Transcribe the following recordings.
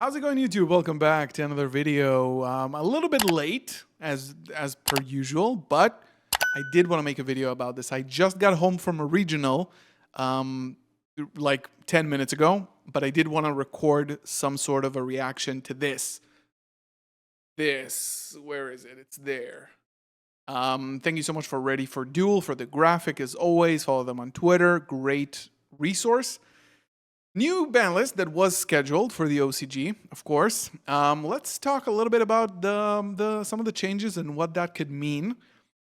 How's it going, YouTube? Welcome back to another video. A little bit late, as per usual, but I did want to make a video about this. I just got home from a regional, like 10 minutes ago, but I did want to record some sort of a reaction to this. Where is it? It's there. Thank you so much for Ready for Duel for the graphic, as always. Follow them on Twitter. Great resource. New ban list that was scheduled for the OCG, of course. Let's talk a little bit about some of the changes and what that could mean.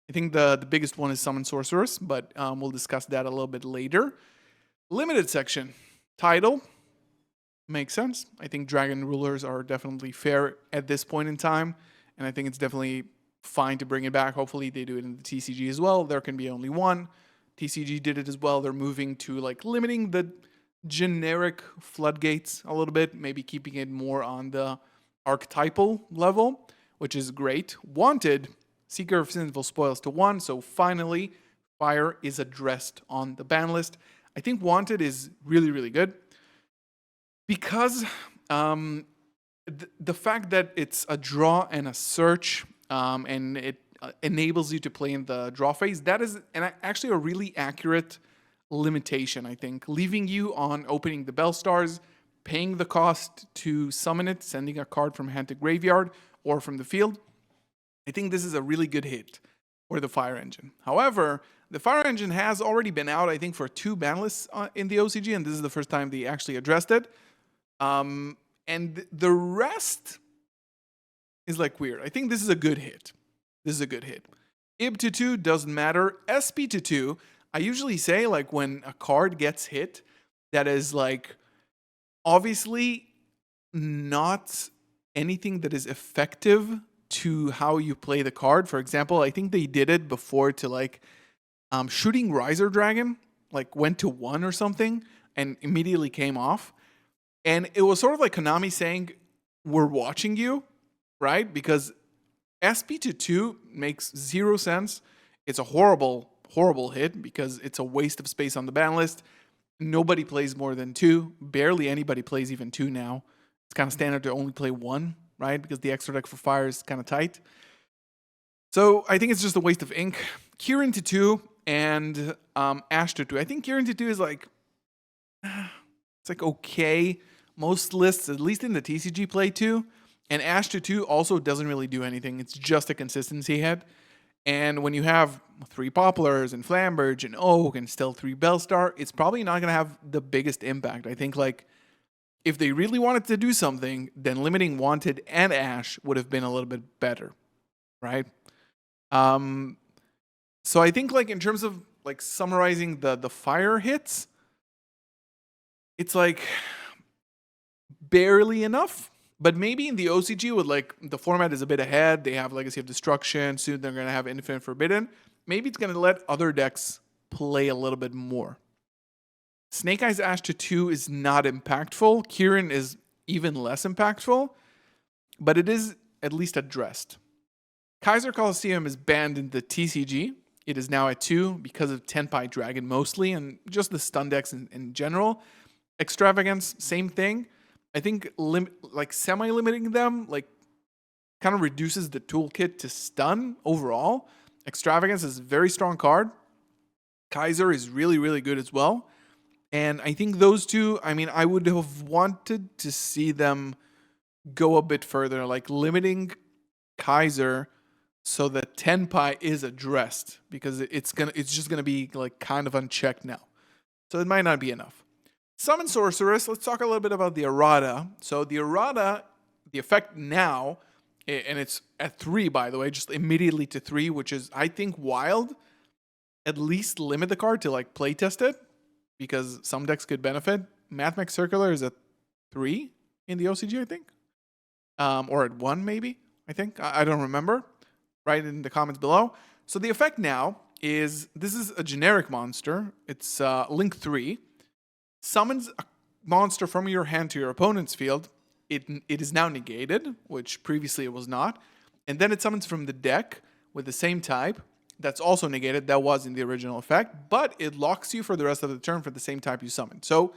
I think the biggest one is Summon Sorceress, but we'll discuss that a little bit later. Limited section. Title. Makes sense. I think Dragon Rulers are definitely fair at this point in time, and I think it's definitely fine to bring it back. Hopefully they do it in the TCG as well. There can be only one. TCG did it as well. They're moving to like limiting the generic floodgates a little bit, maybe keeping it more on the archetypal level, which is great. Wanted, Seeker of Sinful Spoils to 1, so finally fire is addressed on the ban list. I think Wanted is really, really good because the fact that it's a draw and a search and it enables you to play in the draw phase, that is actually a really accurate limitation, I think, leaving you on opening the Bell Stars, paying the cost to summon it, sending a card from hand to graveyard or from the field. I think this is a really good hit for the Fire Engine. However, the Fire Engine has already been out, I think, for 2 ban lists in the OCG, and this is the first time they actually addressed it. And the rest is like weird. I think this is a good hit. This is a good hit. IB to 2 doesn't matter. SP to 2, I usually say, like, when a card gets hit, that is, like, obviously not anything that is effective to how you play the card. For example, I think they did it before to, like, Shooting Riser Dragon, like, went to 1 or something and immediately came off. And it was sort of like Konami saying, we're watching you, right? Because SP to 2 makes 0 sense. It's a horrible hit because it's a waste of space on the ban list. Nobody plays more than 2. Barely anybody plays even 2 now. It's kind of standard to only play 1, right? Because the extra deck for fire is kind of tight. So I think it's just a waste of ink. Kieran to 2 and Ash to 2. I think Kieran to 2 is like, it's like okay. Most lists, at least in the TCG, play 2. And Ash to 2 also doesn't really do anything. It's just a consistency hit. And when you have 3 Poplars and Flamberge and Oak and still 3 Bellstar, it's probably not going to have the biggest impact. I think, like, if they really wanted to do something, then limiting Wanted and Ash would have been a little bit better, right? So I think, like, in terms of, like, summarizing the fire hits, it's, like, barely enough. But maybe in the OCG, with, like, the format is a bit ahead, they have Legacy of Destruction, soon they're going to have Infinite Forbidden, maybe it's going to let other decks play a little bit more. Snake Eyes Ash to 2 is not impactful. Kieran is even less impactful, but it is at least addressed. Kaiser Coliseum is banned in the TCG. It is now at 2 because of Tenpai Dragon mostly, and just the stun decks in general. Extravagance, same thing. I think like semi-limiting them like kind of reduces the toolkit to stun overall. Extravagance is a very strong card. Kaiser is really, really good as well. And I think those two, I mean, I would have wanted to see them go a bit further, like limiting Kaiser so that Tenpai is addressed, because it's just gonna be like kind of unchecked now. So it might not be enough. Summon Sorceress, let's talk a little bit about the errata. So the errata, the effect now, and it's at 3, by the way, just immediately to 3, which is, I think, wild. At least limit the card to, like, playtest it, because some decks could benefit. Mathmech Circular is at 3 in the OCG, I think. Or at 1, maybe, I think. I don't remember. Write in the comments below. So the effect now is, this is a generic monster. It's Link 3. Summons a monster from your hand to your opponent's field. It is now negated, which previously it was not. And then it summons from the deck with the same type. That's also negated. That was in the original effect. But it locks you for the rest of the turn for the same type you summoned. So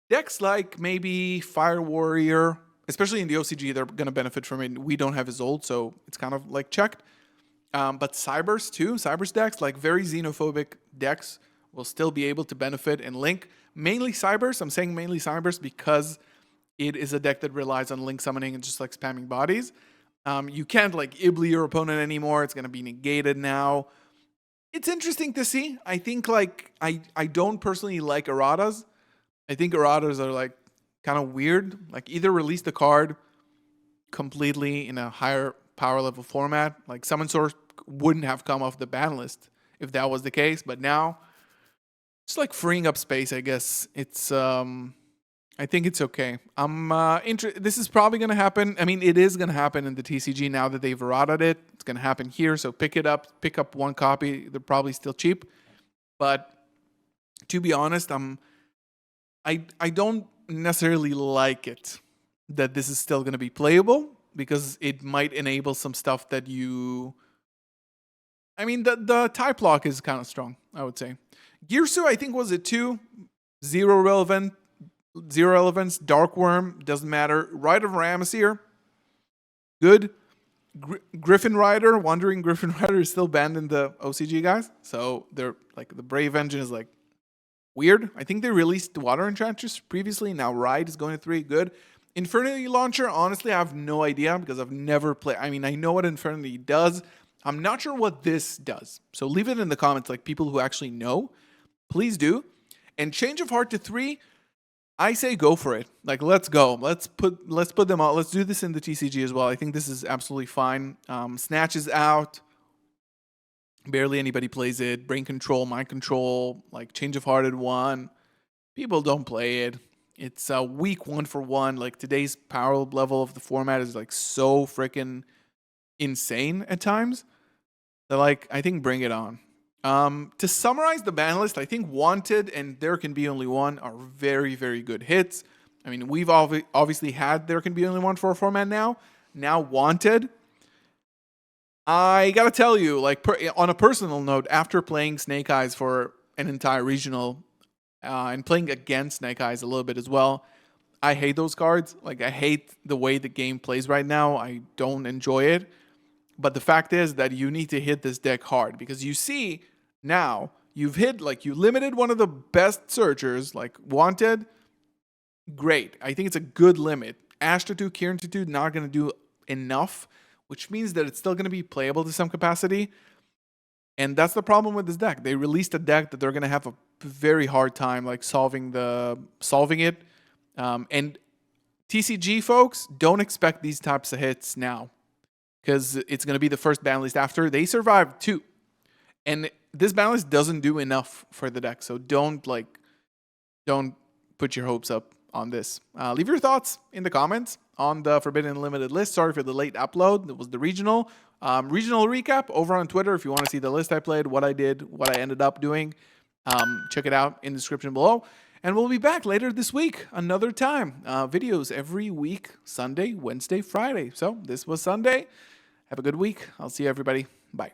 Decks like maybe Fire Warrior, especially in the OCG, they're going to benefit from it. We don't have his old, so it's kind of like checked. But Cybers too, Cybers decks, like very xenophobic decks, will still be able to benefit and link. Mainly Cybers. I'm saying mainly Cybers because it is a deck that relies on link summoning and just like spamming bodies. You can't like Ibli your opponent anymore. It's going to be negated now. It's interesting to see. I think like I don't personally like erratas. I think erratas are like kind of weird. Like either release the card completely in a higher power level format. Like Summon Source wouldn't have come off the ban list if that was the case, but now it's like freeing up space, I guess. It's I think it's okay. This is probably going to happen. I mean, it is going to happen in the TCG now that they've errated it. It's going to happen here, so pick it up. Pick up one copy. They're probably still cheap, but to be honest, I don't necessarily like it that this is still going to be playable because it might enable some stuff that you. I mean, the type lock is kind of strong, I would say. Girsu, I think, was a 2. Zero relevant. Zero relevance. Dark Worm, doesn't matter. Rite of Ramesir, good. Griffin Rider, Wandering Griffin Rider is still banned in the OCG, guys. So they're like the Brave Engine is like weird. I think they released Water Enchanters previously. Now Ride is going to 3. Good. Infernity Launcher, honestly, I have no idea because I've never played. I mean, I know what Infernity does. I'm not sure what this does. So leave it in the comments, like people who actually know. Please do. And Change of Heart to 3, I say go for it. Like, let's go. Let's put them out. Let's do this in the TCG as well. I think this is absolutely fine. Snatch is out. Barely anybody plays it. Brain Control, Mind Control, like Change of Heart at 1. People don't play it. It's a weak 1-for-1. Like today's power level of the format is like so freaking insane at times. So like, I think bring it on. To summarize the ban list, I think Wanted and There Can Be Only One are very, very good hits. I mean, we've obviously had There Can Be Only One for a format now. Now Wanted. I gotta tell you, like on a personal note, after playing Snake Eyes for an entire regional and playing against Snake Eyes a little bit as well, I hate those cards. Like I hate the way the game plays right now. I don't enjoy it. But the fact is that you need to hit this deck hard because you see now you've hit, like you limited one of the best searchers, like Wanted. Great. I think it's a good limit. Ash to 2, Kieran to 2, not going to do enough, which means that it's still going to be playable to some capacity. And that's the problem with this deck. They released a deck that they're going to have a very hard time like solving it. And TCG folks, don't expect these types of hits now, because it's going to be the first ban list after they survived 2. And this ban list doesn't do enough for the deck. So don't put your hopes up on this. Leave your thoughts in the comments on the Forbidden Limited list. Sorry for the late upload. It was the regional. Regional recap over on Twitter if you want to see the list I played, what I did, what I ended up doing. Check it out in the description below. And we'll be back later this week, another time. Videos every week, Sunday, Wednesday, Friday. So this was Sunday. Have a good week. I'll see you everybody. Bye.